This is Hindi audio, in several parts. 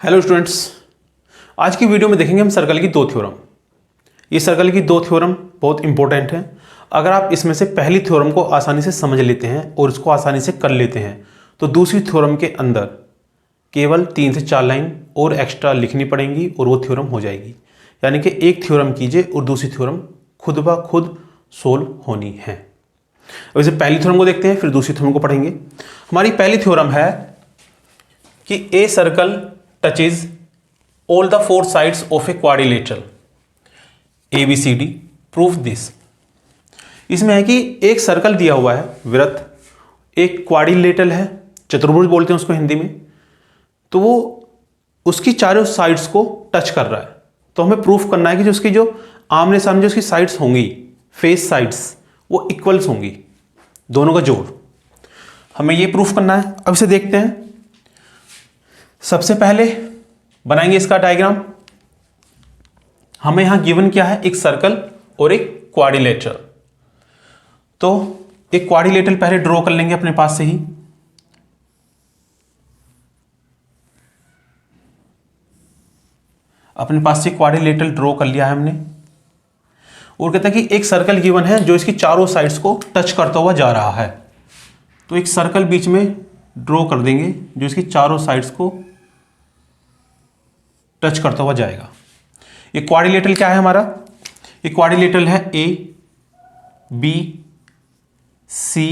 हेलो स्टूडेंट्स, आज की वीडियो में देखेंगे हम सर्कल की दो थ्योरम। ये सर्कल की दो थ्योरम बहुत इंपॉर्टेंट हैं। अगर आप इसमें से पहली थ्योरम को आसानी से समझ लेते हैं और इसको आसानी से कर लेते हैं तो दूसरी थ्योरम के अंदर केवल 3 से 4 लाइन और एक्स्ट्रा लिखनी पड़ेंगी और वो थ्योरम हो जाएगी। यानी कि एक थ्योरम कीजिए और दूसरी थ्योरम खुद ब खुद सोल्व होनी है। वैसे पहली थ्योरम को देखते हैं, फिर दूसरी थ्योरम को पढ़ेंगे। हमारी पहली थ्योरम है कि a circle touches all the four sides of a quadrilateral ABCD. Prove this. इसमें है कि एक सर्कल दिया हुआ है, वृत्त, एक क्वाड्रिलेटरल है, चतुर्भुज बोलते हैं उसको हिंदी में, तो वो उसकी चारों साइड्स को टच कर रहा है। तो हमें प्रूफ करना है कि जो उसकी जो आमने सामने जो उसकी साइड्स होंगी, फेस साइड्स, वो इक्वल्स होंगी, दोनों का जोड़। हमें ये प्रूफ करना है। अब इसे देखते हैं। सबसे पहले बनाएंगे इसका डायग्राम। हमें यहां गिवन क्या है, एक सर्कल और एक क्वाड्रिलेटरल। तो एक क्वाड्रिलेटरल पहले ड्रॉ कर लेंगे अपने पास से ही। अपने पास से क्वाड्रिलेटरल ड्रॉ कर लिया है हमने और कहता है कि एक सर्कल गिवन है जो इसकी चारों साइड्स को टच करता हुआ जा रहा है। तो एक सर्कल बीच में ड्रॉ कर देंगे जो इसकी चारों साइड्स को टच करता हुआ जाएगा। ये क्वाड्रिलेटरल क्या है हमारा? ये क्वाड्रिलेटरल है ए, बी, सी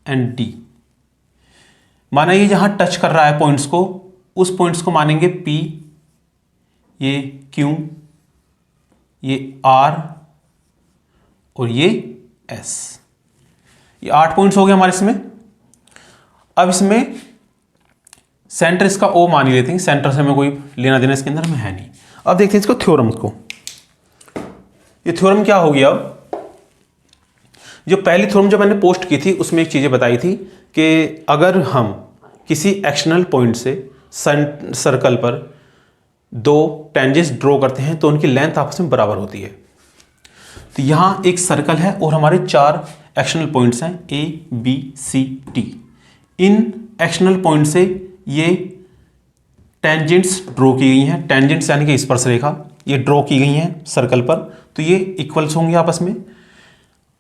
एंड डी। माना ये जहां टच कर रहा है पॉइंट्स को, उस पॉइंट्स को मानेंगे पी, ये क्यू, ये आर और ये एस। ये 8 पॉइंट्स हो गए हमारे इसमें। अब इसमें सेंटर इसका ओ मान ही लेते हैं। सेंटर से हमें कोई लेना देना इसके अंदर में है नहीं। अब देखते हैं इसको थ्योरम को। ये थ्योरम क्या होगी? अब जो पहली थ्योरम जो मैंने पोस्ट की थी उसमें एक चीजें बताई थी कि अगर हम किसी एक्सटर्नल पॉइंट से सर्कल पर 2 टेंजेंट्स ड्रॉ करते हैं तो उनकी लेंथ आपस में बराबर होती है। तो यहां एक सर्कल है और हमारे 4 एक्सटर्नल पॉइंट्स हैं, ए, बी, सी, डी। इन एक्सटर्नल पॉइंट से ये टेंजेंट्स ड्रॉ की गई हैं। टेंजेंट्स यानी कि स्पर्शरेखा ये ड्रॉ की गई हैं सर्कल पर, तो ये इक्वल्स होंगे आपस में।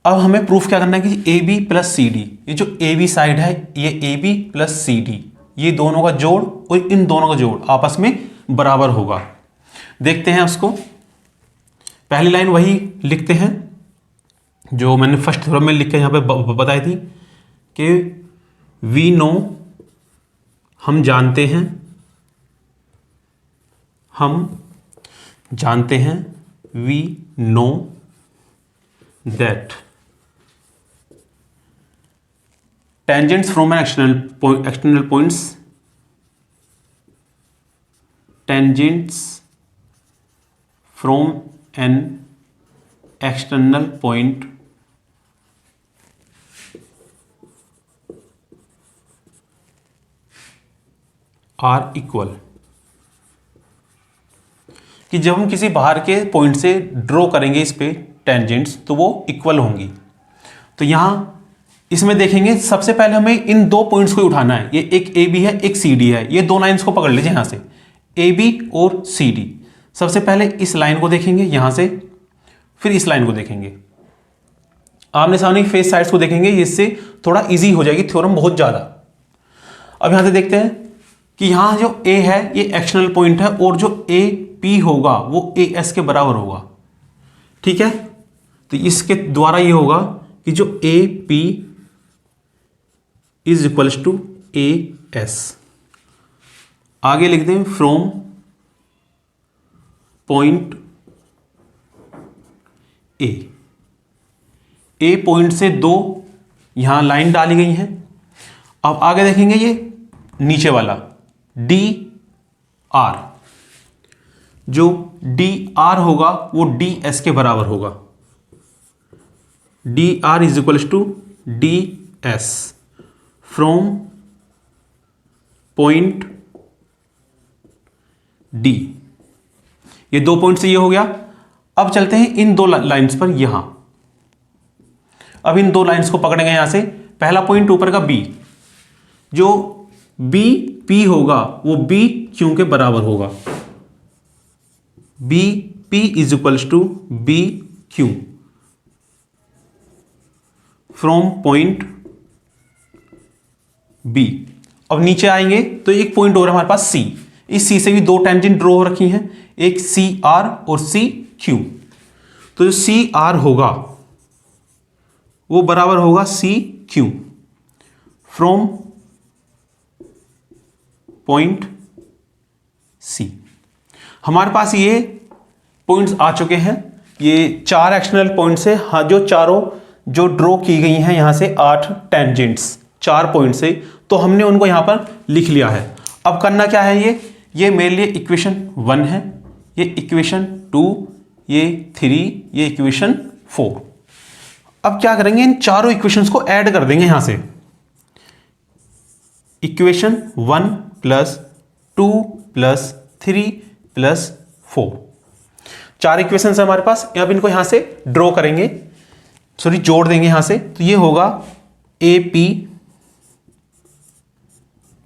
अब हमें प्रूफ क्या करना है कि A B plus C D, ये जो ए बी साइड है, ये A B plus C D, ये दोनों का जोड़ और इन दोनों का जोड़ आपस में बराबर होगा। देखते हैं उसको। पहली लाइन वही लिखते हैं जो मैंने फर्स्ट थ्योरम में लिख के यहां पे बताई थी कि वी नो, हम जानते हैं, we know that tangents from an external points, tangents from an external point are equal. कि जब हम किसी बाहर के पॉइंट से ड्रॉ करेंगे इस पे टेंजेंट्स तो वो इक्वल होंगी। तो यहां इसमें देखेंगे सबसे पहले हमें इन 2 पॉइंट्स को उठाना है। ये एक ए बी है, एक सी डी है। ये 2 लाइन्स को पकड़ लीजिए यहां से, ए बी और सी डी। सबसे पहले इस लाइन को देखेंगे यहां से, फिर इस लाइन को देखेंगे, आमने सामने फेस साइड्स को देखेंगे। इससे थोड़ा इजी हो जाएगी थ्योरम बहुत ज्यादा। अब यहां से देखते हैं कि यहां जो A है ये एक्सटर्नल पॉइंट है और जो ए पी होगा वो ए एस के बराबर होगा। ठीक है, तो इसके द्वारा ये होगा कि जो A P is equals to A S. आगे लिख दें फ्रॉम पॉइंट ए पॉइंट से 2 यहां लाइन डाली गई हैं। अब आगे देखेंगे ये नीचे वाला डी आर, जो डी आर होगा वो डी एस के बराबर होगा। D R is equals to D S from point D. ये 2 पॉइंट से ये हो गया। अब चलते हैं इन 2 लाइंस पर यहां। अब इन 2 लाइंस को पकड़ेंगे यहां से। पहला पॉइंट ऊपर का बी, जो बी P होगा वो B Q के बराबर होगा। P is equals to B Q from point B। अब नीचे आएंगे तो एक पॉइंट और हमारे पास C। इस C से भी दो टेंजेंट ड्रॉ हो रखी हैं, एक CR और CQ। तो जो CR होगा वो बराबर होगा CQ फ्रॉम पॉइंट C। हमारे पास ये पॉइंट्स आ चुके हैं, ये 4 एक्सटर्नल पॉइंट्स है। हाँ, जो चारों जो ड्रॉ की गई हैं यहां से 8 टेंजेंट्स 4 पॉइंट से, तो हमने उनको यहां पर लिख लिया है। अब करना क्या है, ये मेरे लिए इक्वेशन 1 है, ये इक्वेशन 2, ये 3, ये इक्वेशन 4। अब क्या करेंगे, इन चारों इक्वेशंस को ऐड कर देंगे यहां से। Equation 1 plus 2 plus 3 plus 4, 4 equation है हमारे पास। अब इनको यहां से ड्रॉ करेंगे, सॉरी जोड़ देंगे यहां से। तो ये होगा AP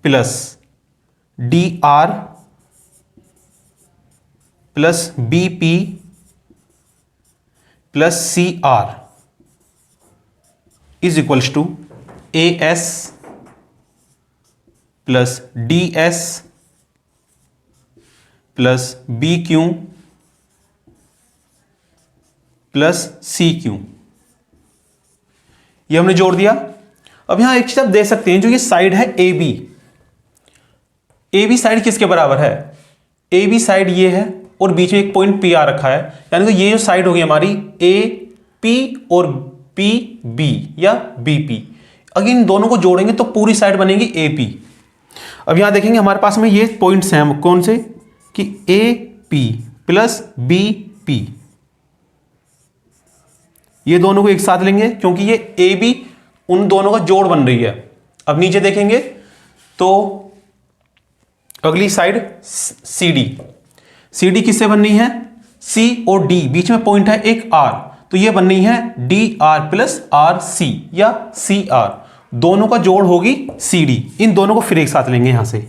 plus DR plus BP plus CR is equals to AS plus DS plus BQ plus CQ। ये हमने जोड़ दिया। अब यहां एक चीज आप दे सकते हैं, जो ये साइड है AB साइड किसके बराबर है, AB साइड ये है और बीच में एक पॉइंट P आ रखा है, यानी कि ये जो साइड होगी हमारी AP और BB या BP। अगर इन दोनों को जोड़ेंगे तो पूरी साइड बनेगी AP। अब यहां देखेंगे हमारे पास में ये पॉइंट्स हैं कौन से, कि AP प्लस BP, ये दोनों को एक साथ लेंगे क्योंकि ये AB उन दोनों का जोड़ बन रही है। अब नीचे देखेंगे तो अगली साइड CD किससे बन रही है, C और D, बीच में पॉइंट है एक R, तो ये बन रही है DR प्लस RC या CR, दोनों का जोड़ होगी CD। इन दोनों को फिर एक साथ लेंगे यहां से,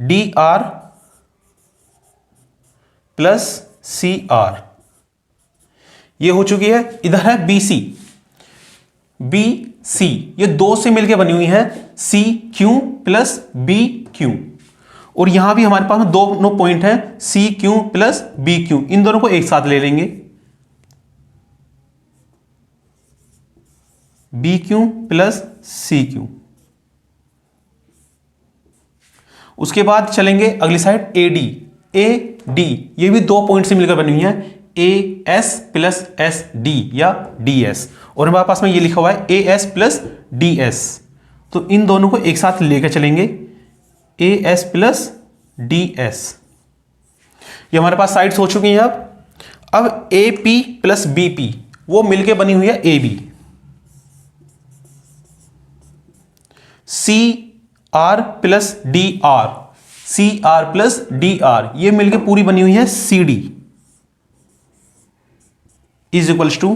DR प्लस CR, ये हो चुकी है। इधर है BC, ये दो से मिलकर बनी हुई है CQ प्लस BQ, और यहां भी हमारे पास दोनों पॉइंट है CQ प्लस BQ, इन दोनों को एक साथ ले लेंगे, BQ प्लस CQ। उसके बाद चलेंगे अगली साइड AD, ये भी दो पॉइंट से मिलकर बनी हुई है AS प्लस SD या DS, और हमारे पास में ये लिखा हुआ है AS प्लस DS, तो इन दोनों को एक साथ लेकर चलेंगे AS प्लस DS। ये हमारे पास साइड्स हो चुकी हैं। अब AP प्लस BP वो मिलकर बनी हुई है AB, CR plus CR plus DR ये मिलकर पूरी बनी हुई है CD is equals to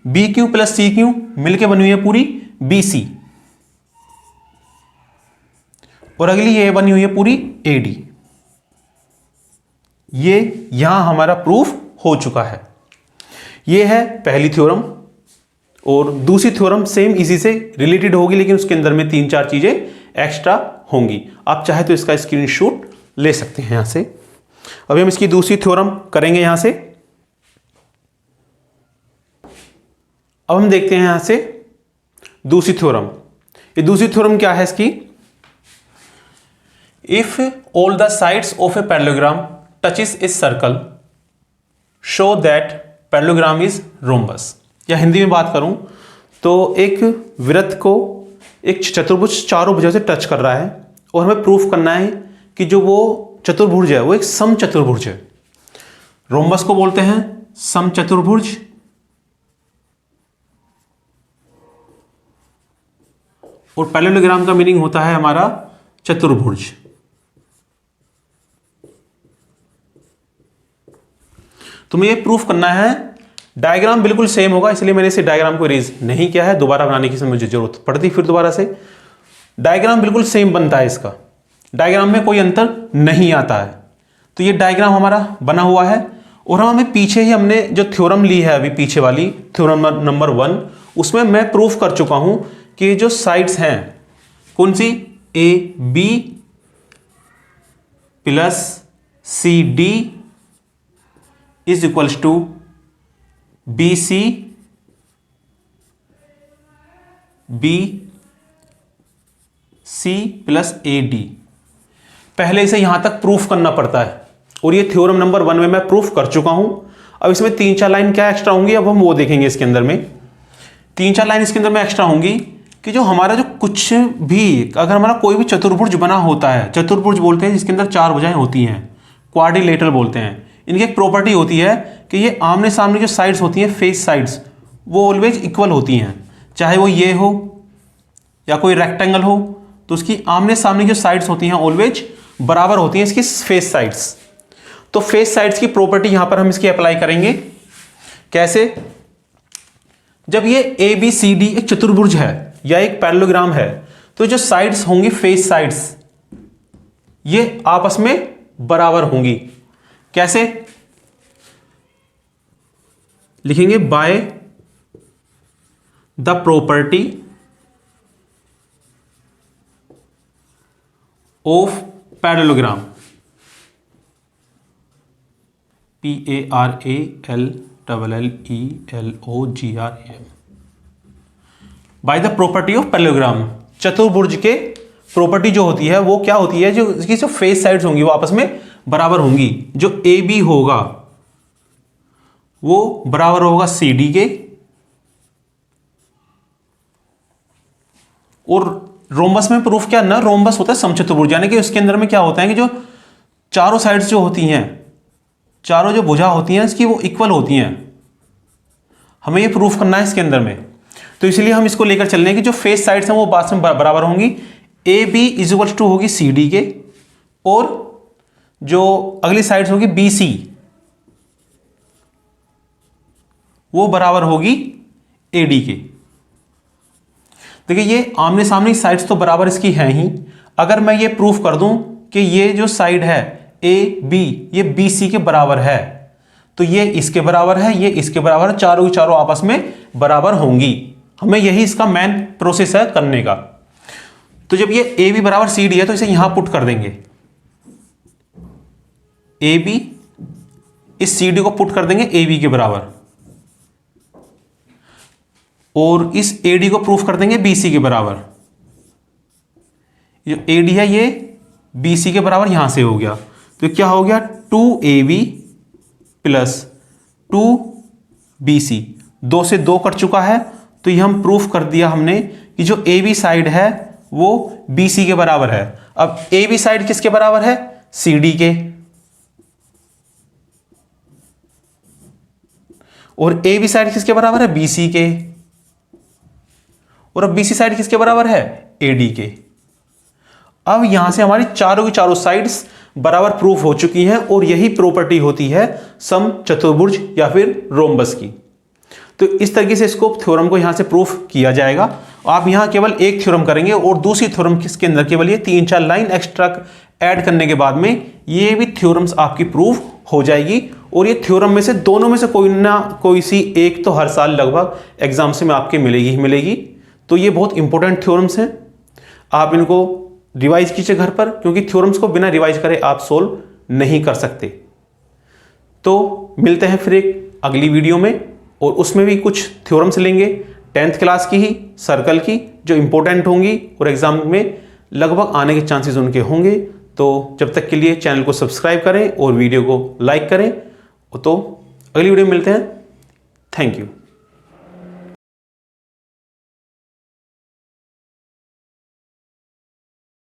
BQ plus CQ मिलकर बनी हुई है पूरी BC, और अगली ये बनी हुई है पूरी AD। ये यहां हमारा प्रूफ हो चुका है। ये है पहली थ्योरम, और दूसरी थ्योरम सेम इसी से रिलेटेड होगी, लेकिन उसके अंदर में 3-4 चीजें एक्स्ट्रा होंगी। आप चाहे तो इसका स्क्रीनशॉट ले सकते हैं यहां से। अभी हम इसकी दूसरी थ्योरम करेंगे यहां से। अब हम देखते हैं यहां से दूसरी थ्योरम। ये दूसरी थ्योरम क्या है इसकी, if all the sides of a parallelogram touches a circle show that parallelogram is rhombus. या हिंदी में बात करूं तो एक वृत्त को एक चतुर्भुज चारों भुजों से टच कर रहा है, और हमें प्रूफ करना है कि जो वो चतुर्भुज है वो एक समचतुर्भुज है। रोम्बस को बोलते हैं समचतुर्भुज, और पैरेललोग्राम का मीनिंग होता है हमारा चतुर्भुज। तुम्हें ये प्रूफ करना है, डायग्राम बिल्कुल सेम होगा, इसलिए मैंने इसे डायग्राम को इरेज नहीं किया है, दोबारा बनाने की मुझे जरूरत पड़ती फिर दोबारा से। डायग्राम बिल्कुल सेम बनता है इसका, डायग्राम में कोई अंतर नहीं आता है। तो ये डायग्राम हमारा बना हुआ है और हमें पीछे ही हमने जो थ्योरम ली है अभी पीछे वाली थ्योरम नंबर 1, उसमें मैं प्रूफ कर चुका हूं कि जो साइड्स हैं कौन सी, A B plus C D is equals to B C B C plus A D. पहले इसे यहां तक प्रूफ करना पड़ता है और ये थ्योरम नंबर 1 में मैं प्रूफ कर चुका हूं। अब इसमें 3-4 लाइन क्या एक्स्ट्रा होंगी, अब हम वो देखेंगे। इसके अंदर में 3-4 लाइन इसके अंदर में एक्स्ट्रा होंगी कि जो हमारा जो कुछ भी, अगर हमारा कोई भी चतुर्भुज बना होता है, चतुर्भुज बोलते हैं जिसके अंदर 4 भुजाएं होती हैं, क्वाड्रिलेटरल बोलते हैं। इनकी एक प्रॉपर्टी होती है कि ये आमने सामने जो साइड्स होती हैं, फेस साइड्स, वो ऑलवेज इक्वल होती हैं। चाहे वो ये हो या कोई रेक्टेंगल हो, तो उसकी आमने सामने जो साइड्स होती हैं ऑलवेज बराबर होती हैं इसकी फेस साइड्स। तो फेस साइड्स की प्रॉपर्टी यहां पर हम इसकी अप्लाई करेंगे। कैसे? जब ये ए बी सी डी एक चतुर्भुज है या एक पैरेललोग्राम है, तो जो साइड्स होंगी फेस साइड्स, ये आपस में बराबर होंगी। कैसे लिखेंगे? By the property of parallelogram, PARALLELOGRAM, by the property of parallelogram. चतुर्भुज के प्रॉपर्टी जो होती है वो क्या होती है, जो इसकी जो फेस साइड्स होंगी वो आपस में बराबर होंगी। जो ए बी होगा वो बराबर होगा सी डी के, और रोम्बस में प्रूफ क्या ना, रोम्बस होता है समचतुर्भुज, यानी कि उसके अंदर में क्या होता है कि जो चारों साइड्स जो होती हैं, चारों जो भुजा होती हैं इसकी वो इक्वल होती हैं। हमें ये प्रूफ करना है इसके अंदर में, तो इसलिए हम इसको लेकर चल रहे हैं कि जो फेस साइड्स हैं वो बात में बराबर होंगी। A B is equal to होगी सी डी के, और जो अगली साइड्स होगी बी सी, वो बराबर होगी ए डी के। देखिए ये आमने सामने साइड्स तो बराबर इसकी हैं ही। अगर मैं ये प्रूफ कर दूं कि ये जो साइड है ए बी, ये बी सी के बराबर है, तो ये इसके बराबर है, ये इसके बराबर है, चारों की चारों आपस में बराबर होंगी। हमें यही इसका मेन प्रोसेस है करने का। तो जब ये ए बी बराबर सी डी है तो इसे यहां पुट कर देंगे, ए बी इस सी डी को पुट कर देंगे ए बी के बराबर, और इस ए डी को प्रूफ कर देंगे बी सी के बराबर। जो ए डी है ये बी सी के बराबर यहां से हो गया, तो क्या हो गया 2ab प्लस 2bc, 2 से 2 कट चुका है। तो ये हम प्रूफ कर दिया हमने कि जो ए बी साइड है वो बी सी के बराबर है। अब ए बी साइड किसके बराबर है? सी डी के, और ए बी साइड किसके बराबर है? बी सी के, और अब बी सी साइड किसके बराबर है? ए डी के। अब यहां से हमारी चारों की चारों साइड्स बराबर प्रूफ हो चुकी हैं, और यही प्रॉपर्टी होती है सम चतुर्भुज या फिर रोम्बस की। तो इस तरीके से इसको थ्योरम को यहां से प्रूफ किया जाएगा। आप यहां केवल एक थ्योरम करेंगे और दूसरी थ्योरम किसके अंदर केवल ये 3-4 लाइन एक्स्ट्रा ऐड करने के बाद में ये भी थ्योरम्स आपकी प्रूफ हो जाएगी। और ये थ्योरम में से दोनों में से कोई ना कोई सी एक तो हर साल लगभग एग्जाम से में आपके मिलेगी ही मिलेगी। तो ये बहुत इंपॉर्टेंट थ्योरम्स हैं, आप इनको रिवाइज कीजिए घर पर, क्योंकि थ्योरम्स को बिना रिवाइज करे आप सोल्व नहीं कर सकते। तो मिलते हैं फिर एक अगली वीडियो में, और उसमें भी कुछ थ्योरम्स लेंगे 10th क्लास की ही, सर्कल की, जो इंपॉर्टेंट होंगी और एग्जाम में लगभग आने के चांसेस उनके होंगे। तो जब तक के लिए चैनल को सब्सक्राइब करें और वीडियो को लाइक करें। तो अगली वीडियो में मिलते हैं। Thank you.